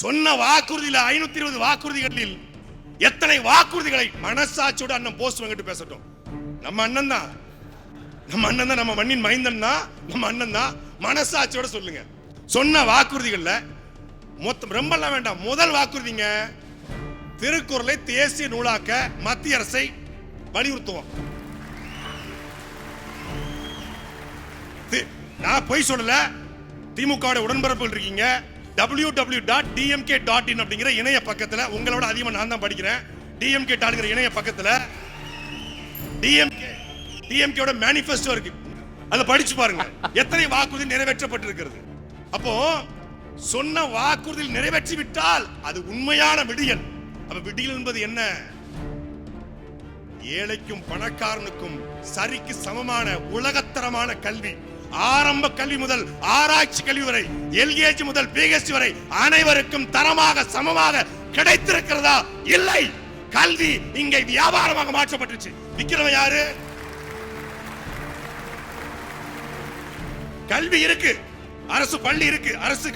சொன்ன வாக்குறுதியில் 520 வாக்குறுதிகளில் எத்தனை வாக்குறுதிகளை மனசாட்சியோட அண்ணன் போஸ்ட் வெங்கட் பேசட்டும். நம்ம அண்ணன் தான், நம்ம மண்ணின் மைந்தன் தான், நம்ம அண்ணன் தான். மனசாட்சியோட சொல்லுங்க. சொன்ன வாக்குறுதிகள்ல மொத்தம் ரொம்பலாம் வேண்டாம். முதல் வாக்குறுதிங்க, திருக்குறளை தேசிய நூலாக்க மத்திய அரசை வலியுறுத்துவோம். நான் போய் சொல்லல, திமுக உடன்பரப்புகள் இருக்கீங்க. www.dmk.in அப்படிங்கிற இணைய பக்கத்துல, உங்களோட அதிகமா நான் தான் படிக்கிறேன், DMK டாலுங்கிற இணைய பக்கத்துல டிஎம்கேயோட மேனிஃபெஸ்டோ இருக்கு. அதை படிச்சு பாருங்க, எத்தனை வாக்குறுதி நிறைவேற்றப்பட்டிருக்கிறது. அப்போ சொன்ன வாக்குறுதியில் நிறைவேற்றி விட்டால் அது உண்மையான விடியல். அப்ப விடியல் என்பது என்ன? ஏழைக்கும் பணக்காரனுக்கும் சரிக்கு சமமான உலகத்தரமான கல்வி, ஆரம்ப கல்வி முதல் ஆராய்ச்சி கல்வி வரை, LKG முதல் PhD வரை அனைவருக்கும் தரமாக சமமாக கிடைத்திருக்கிறதா? இல்லை. கல்வி இங்கே வியாபாரமாக மாற்றப்பட்டுச்சு. விக்கிறவன் யாரு? கல்வி இருக்கு, அரசு பள்ளி இருக்கு, அரசு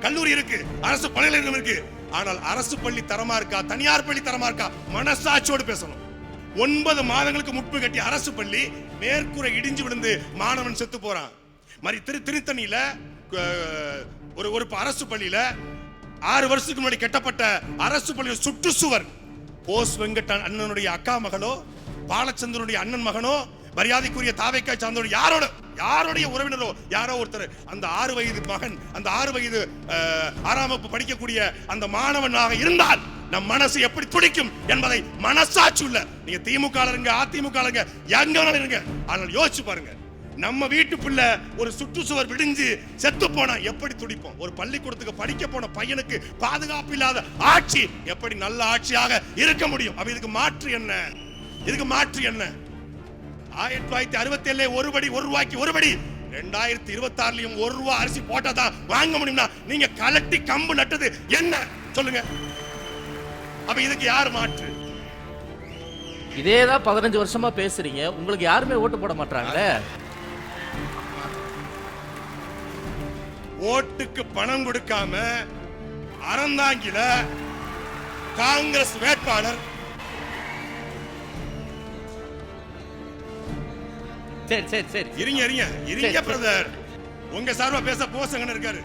கல்லூரி இருக்கு, அரசு பல்கலைக்கழகம் இருக்கு. ஆனால் அரசு பள்ளி தரமா இருக்கா, தனியார் பள்ளி தரமா இருக்கா? மனசாட்சியோடு பேசணும். 9 மாதங்களுக்கு முன்பு கட்டிய அரசு பள்ளி மேற்கூரை இடிஞ்சு விழுந்து மாணவன் செத்து போறான். மாதிரி திருத்தணியில ஒரு அரசு பள்ளியில 6 வருஷத்துக்கு முன்னாடி கட்டப்பட்ட அரசு பள்ளியோட சுற்றுச்சுவர் போஸ் வெங்கட் அண்ணனுடைய அக்கா மகனோ, பாலச்சந்திரனுடைய அண்ணன் மகனோ, மரியாதைக்குரிய தாவைக்கா சார்ந்தோட யாருடைய உறவினரோ யாரோ ஒருத்தர் அந்த 6 வயது மகன், அந்த 6 வயது 6ஆம் வகுப்பு படிக்கக்கூடிய அந்த மாணவனாக இருந்தால் நம் மனசு எப்படி துடிக்கும் என்பதை மனசாட்சி உள்ள நீங்க திமுக இருங்க, அதிமுக எங்க இருங்க, ஆனால் யோசிச்சு பாருங்க. நம்ம வீட்டு பிள்ளை ஒரு சுற்றுச்சுவர் விடிஞ்சு செத்து போனா எப்படி துடிப்போம்? ஒரு பள்ளிக்கூடத்துக்கு படிக்க போன பையனுக்கு பாதுகாப்பு இல்லாத ஆட்சி எப்படி நல்ல ஆட்சியாக இருக்க முடியும்? அப்ப இதுக்கு மாற்று என்ன? 1967 1 ரூபாய்க்கு ஒரு படி, 2026 1 ரூபா அரிசி போட்டாதான் வாங்க முடியும்னா நீங்க கலட்டி கம்பு நட்டது என்ன சொல்லுங்க? அப்ப இதுக்கு யார் மாற்று? இதேதான் 15 வருஷமா பேசுறீங்க, உங்களுக்கு யாருமே ஓட்டு போட மாட்டாங்களே. ஓட்டுக்கு பணம் கொடுக்காம அறந்தாங்கில காங்கிரஸ் வேட்பாளர் சரி இருங்க பிரதர், உங்க சார்பா பேச போசங்கன்னு இருக்காரு.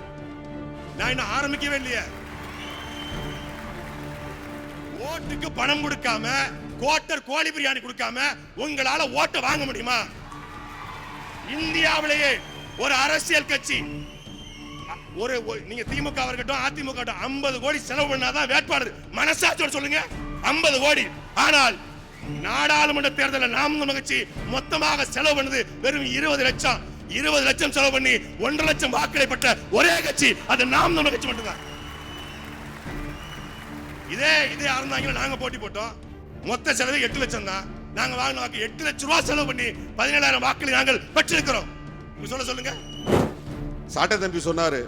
நான் இன்னும் ஆரம்பிக்கவே இல்லையே. ஓட்டுக்கு பணம் கொடுக்காம, கோட்டர் கோழி பிரியாணி கொடுக்காம உங்களால ஓட்ட வாங்க முடியுமா? இந்தியாவிலேயே ஒரு அரசியல் கட்சி நீங்க திமுக இருக்கட்டும் அதிமுக 50 கோடி செலவு பண்ணாதான் வேட்பாளர். மனசாட்சியோட சொல்லுங்க, 50 கோடி. ஆனால் நாடாளுமன்ற தேர்தலில் நாம் தமிழர் கட்சி மொத்தமாக செலவு பண்ணது வெறும் 20 லட்சம். 20 லட்சம் செலவு பண்ணி 1.5 லட்சம் வாக்களை பெற்ற ஒரே கட்சி அது நாம் தமிழர் கட்சி மட்டும்தான். இதே அறந்தாங்க நாங்க போட்டி போட்டோம். மொத்த செலவு 8 லட்சம் தான். நாங்க வாங்கின வாக்கு 8 லட்சம் ரூபாய் செலவு பண்ணி 17,000 வாக்களை நாங்கள் பெற்றிருக்கிறோம். சொல்லுங்க. சாட்டை தம்பி சொன்னாரு,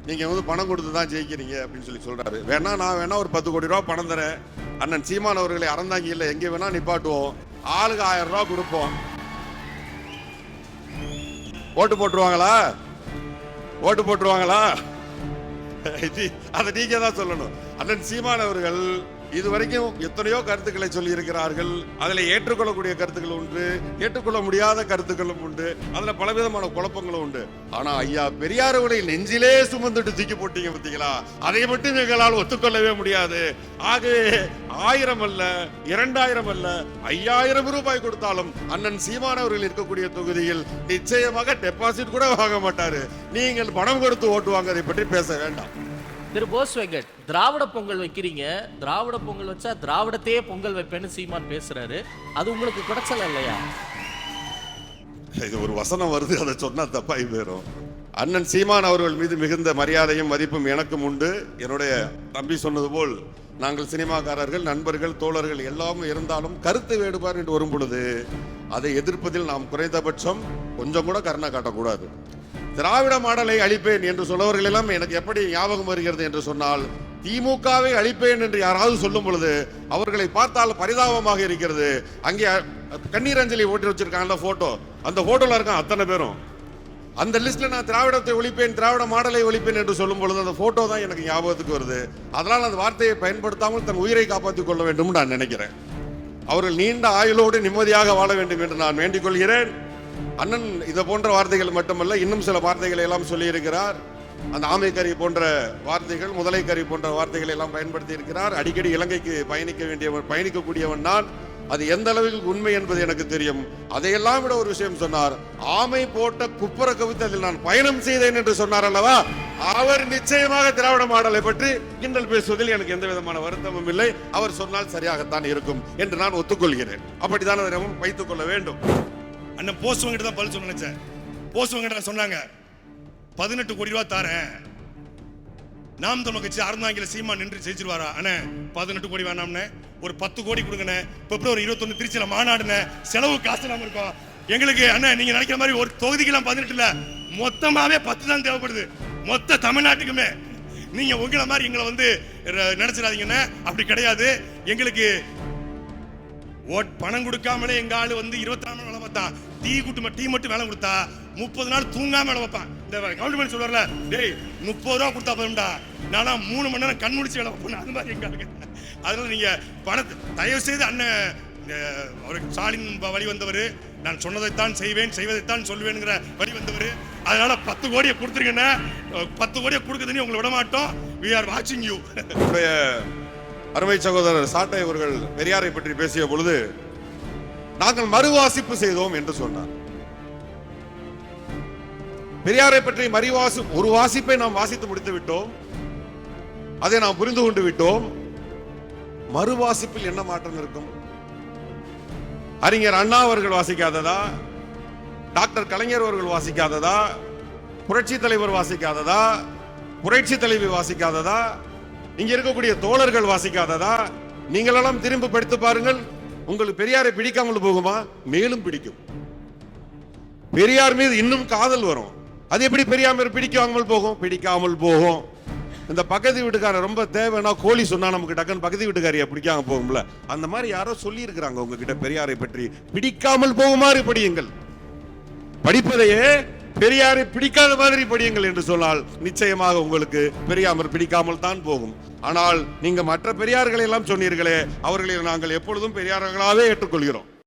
நீங்க பணம் கொடுத்து தான் ஜெயிக்கிறீங்க அப்படின்னு சொல்றாரு. நான் ஒரு 10 கோடி ரூபாய் பணம் தரேன், அண்ணன் சீமான் அவர்களை அறந்தாங்கியில் எங்கே வேணா நிப்பாட்டுவோம், ஆளுக்கு 1000 ரூபாய் கொடுப்போம், ஓட்டு போட்டுருவாங்களா? அதை நீங்க தான் சொல்லணும். அண்ணன் சீமான் அவர்கள் இதுவரைக்கும் எத்தனையோ கருத்துக்களை சொல்லி இருக்கிறார்கள். அதுல ஏற்றுக்கொள்ளக்கூடிய கருத்துக்கள் உண்டு, ஏற்றுக்கொள்ள முடியாத கருத்துக்களும் உண்டு, அதுல பலவிதமான குழப்பங்களும் உண்டு. ஆனா ஐயா பெரியாருடைய நெஞ்சிலே சுமந்துட்டு தூக்கி போட்டீங்க பார்த்தீங்களா? அதை மட்டும் எங்களால் ஒத்துக்கொள்ளவே முடியாது. ஆகவே 1000 அல்ல, 2000 அல்ல, 5000 ரூபாய் கொடுத்தாலும் அண்ணன் சீமான் அவர்கள் இருக்கக்கூடிய தொகுதியில் நிச்சயமாக டெபாசிட் கூட வாங்க மாட்டாரு. நீங்கள் பணம் கொடுத்து ஓட்டுவாங்க, அதை பற்றி பேச வேண்டாம். திரு போஸ் வெங்கட், திராவிட பொங்கல் வைக்கிறீங்க, திராவிட பொங்கல் வச்சா திராவிடத்தையே பொங்கல் வைப்பேன்னு சீமான் பேசுறாரு. அது உங்களுக்கு குறைச்சல இல்லையா? இது ஒரு வசனம் வருது, அதை சொன்னா தப்பாய் போயிடும். அண்ணன் சீமான் அவர்கள் மீது மிகுந்த மரியாதையும் மதிப்பும் எனக்கும் உண்டு. என்னுடைய தம்பி சொன்னது போல் நாங்கள் சினிமாக்காரர்கள், நண்பர்கள், தோழர்கள் எல்லாமே இருந்தாலும் கருத்து வேறுபாடு என்று வரும் பொழுது அதை எதிர்ப்பதில் நாம் குறைந்தபட்சம் கொஞ்சம் கூட கருணை காட்டக்கூடாது. திராவிட மாடலை அழிப்பேன் என்று சொல்பவர்கள் எல்லாம் எனக்கு எப்படி ஞாபகம் வருகிறது என்று சொன்னால், திமுகவை அழிப்பேன் என்று யாராவது சொல்லும் பொழுது அவர்களை பார்த்தால் பரிதாபமாக இருக்கிறது. அங்கே கண்ணீர் அஞ்சலி ஓட்டி வச்சிருக்காங்க போட்டோ, அந்த போட்டோல இருக்கான் அத்தனை பேரும். அந்த லிஸ்ட்ல நான் திராவிடத்தை ஒழிப்பேன், திராவிட மாடலை ஒழிப்பேன் என்று சொல்லும் பொழுது அந்த போட்டோ தான் எனக்கு ஞாபகத்துக்கு வருது. அதனால் அந்த வார்த்தையை பயன்படுத்தாமல் தன் உயிரை காப்பாற்றிக் கொள்ள வேண்டும் நான் நினைக்கிறேன். அவர்கள் நீண்ட ஆயுளோடு நிம்மதியாக வாழ வேண்டும் என்று நான் வேண்டிக் கொள்கிறேன். அண்ணன் இதை போன்ற வார்த்தைகள் மட்டுமல்ல, இன்னும் சில வார்த்தைகளை எல்லாம் சொல்லி இருக்கிறார். அந்த ஆமைக்கறி போன்ற வார்த்தைகள், முதலைக்கறி போன்ற வார்த்தைகளை எல்லாம் பயன்படுத்தி இருக்கிறார். அடிக்கடி இலங்கைக்கு பயணிக்கக்கூடியவன் நான். அது எந்த அளவுக்கு உண்மை என்பது எனக்கு தெரியும். அதையெல்லாம் விட ஒரு விஷயம் சொன்னார். ஆமை போட்ட குப்புற கவித்து அதில் நான் பயணம் செய்தேன் என்று சொன்னார் அல்லவா? அவர் நிச்சயமாக திராவிட மாடலை பற்றி கிண்டல் பேசுவதில் எனக்கு எந்த விதமான வருத்தமும் இல்லை. அவர் சொன்னால் சரியாகத்தான் இருக்கும் என்று நான் ஒத்துக்கொள்கிறேன். அப்படித்தான் அதை வைத்துக் கொள்ள வேண்டும். அண்ணன் போஸ்வங்கிட்ட தான் பதில் சொல்ல நினைச்சேன். போஸ்வங்கிட்ட சொன்னாங்க 18 கோடி ரூபாய் தாரேன், நாம் தமிழ் கட்சி அறந்தாங்கில சீமா நின்று ஜெயிச்சிருவாரா? அண்ணே 18 கோடி வேணாம்னே, ஒரு 10 கோடி கொடுங்கண்ணே. பிப்ரவரி 21 திருச்சியில மாநாடுன செலவு காசு இல்லாம இருக்கும் எங்களுக்கு. அண்ணன் நீங்க நினைக்கிற மாதிரி ஒரு தொகுதிக்கெல்லாம் 18 இல்ல, மொத்தமாவே 10 தான் தேவைப்படுது, மொத்த தமிழ்நாட்டுக்குமே. நீங்க உங்களை மாதிரி எங்களை வந்து நினைச்சிடாதீங்கன்னு. அப்படி கிடையாது. எங்களுக்கு பணம் கொடுக்காமலே எங்க ஆளு வந்து 24 மணி வேலை பார்த்தான். டீ மட்டும் வேலை கொடுத்தா 30 நாள் தூங்காம வேலை பார்ப்பான். இந்த கவுண்டர்மெண்ட் சொல்றல, டேய் 30 ரூபா கொடுத்தா போதும்டா, நானா 3 மணி நேரம் கண் முடிச்சு வேலை பார்ப்பேன். அது மாதிரி எங்க ஆளுங்க. அதனால நீங்க பணத்தை தயவு செய்து அண்ணன் அவருக்கு ஸ்டாலின் வழி வந்தவர், நான் சொன்னதைத்தான் செய்வேன், செய்வதைத்தான் சொல்வேன்ங்கிற வழி வந்தவர். அதனால 10 கோடியை கொடுத்துருங்கன்னா, 10 கோடியை கொடுக்குதுன்னு உங்களை விட மாட்டோம். we are watching you. அருமை சகோதரர் சாட்டை அவர்கள் பெரியாரை பற்றி பேசிய பொழுது நாங்கள் மறுவாசிப்பு செய்தோம் என்று சொன்னார். பெரியாரை பற்றி ஒரு வாசிப்பை நாம் வாசித்து முடித்து விட்டோம், அதை நாம் புரிந்து கொண்டு விட்டோம். மறுவாசிப்பில் என்ன மாற்றம் இருக்கும்? அறிஞர் அண்ணா அவர்கள் வாசிக்காததா? டாக்டர் கலைஞர் அவர்கள் வாசிக்காததா? புரட்சி தலைவர் வாசிக்காததா? புரட்சி தலைவி வாசிக்காததா? இங்க இருக்கக்கூடிய தோழர்கள் வாசிக்காததா? நீங்களெல்லாம் திரும்ப படித்து பாருங்கள். உங்களுக்கு பெரியாரை பிடிக்காமல் போகுமா? மேலும் பிடிக்கும். பெரியார் மீது இன்னும் காதல் வரும். அது எப்படி பெரியார் பிடிக்காமல் போகும்? பிடிக்காமல் போகும். இந்த பக்கத்து வீட்டுக்காரர் ரொம்ப தேவைன்னா கோழி சொன்னா நமக்கு டக்குன்னு பக்கத்து வீட்டுக்காரியா பிடிக்காம போகும்ல, அந்த மாதிரி யாரோ சொல்லி இருக்கிறாங்க உங்ககிட்ட பெரியாரை பற்றி. பிடிக்காமல் போகுமாறு படியுங்கள். படிப்பதையே பெரியாரை பிடிக்காத மாதிரி படியுங்கள் என்று சொன்னால் நிச்சயமாக உங்களுக்கு பெரியார் பிடிக்காமல் தான் போகும். ஆனால் நீங்க மற்ற பெரியார்களை எல்லாம் சொன்னீர்களே, அவர்களை நாங்கள் எப்பொழுதும் பெரியார்களாகவே ஏற்றுக்கொள்கிறோம்.